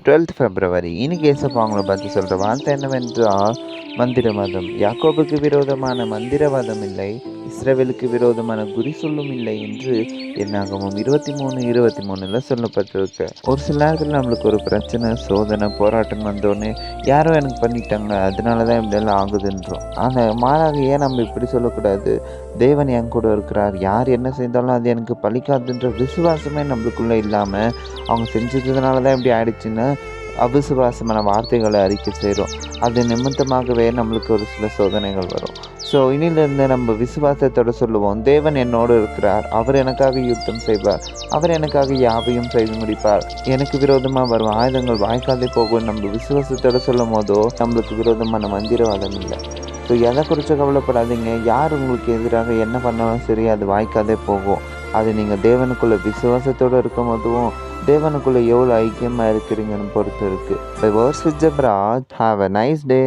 12th February. இன்னைக்கு ஏசப்பா அவங்கள பத்தி சொல்ற வார்த்தை என்னவென்றால் மந்திரவாதம். யாக்கோபுக்கு விரோதமான மந்திரவாதம் இல்லை, இஸ்ரவேலுக்கு விரோதமான குறி சொல்லும் இல்லை என்று என்னாகமம் 23:23 சொல்லப்பட்டிருக்கு. ஒரு சில நேரத்தில் நம்மளுக்கு ஒரு பிரச்சனை, சோதனை, போராட்டம் வந்தோடனே யாரோ எனக்கு பண்ணிட்டாங்க, அதனாலதான் இப்படியெல்லாம் ஆகுதுன்றோம். ஆனா மாறாக ஏன் நம்ம இப்படி சொல்லக்கூடாது? தேவன் என் கூட இருக்கிறார், யார் என்ன செய்தாலும் அது எனக்கு பலிக்காதுன்ற விசுவாசமே நம்மளுக்குள்ள இல்லாம அவங்க செஞ்சதுனால தான் இப்படி ஆயிடுச்சுன்னு அவிசுவாசமான வார்த்தைகளை அறிக்கை செய்கிறோம். அது நிமித்தமாகவே நம்மளுக்கு ஒரு சில சோதனைகள் வரும். ஸோ இனியிலிருந்து நம்ம விசுவாசத்தோடு சொல்லுவோம், தேவன் என்னோடு இருக்கிறார், அவர் எனக்காக யுத்தம் செய்வார், அவர் எனக்காக யாவையும் செய்து முடிப்பார், எனக்கு விரோதமாக வரும் ஆயுதங்கள் வாய்க்காதே போகும். நம்ம விசுவாசத்தோடு சொல்லும் போதோ நம்மளுக்கு விரோதமான மந்திரவாதம் இல்லை. ஸோ எதை குறித்து கவலைப்படாதீங்க. யார் உங்களுக்கு எதிராக என்ன பண்ணாலும் சரி, அது வாய்க்காதே போகும். அது நீங்கள் தேவனுக்குள்ள விசுவாசத்தோடு இருக்கும் போதும் தேவனுக்குள்ள எவ்வளோ ஐக்கியமாக இருக்கிறீங்கன்னு பொறுத்து இருக்குது. The words with Jabra. Have a nice day.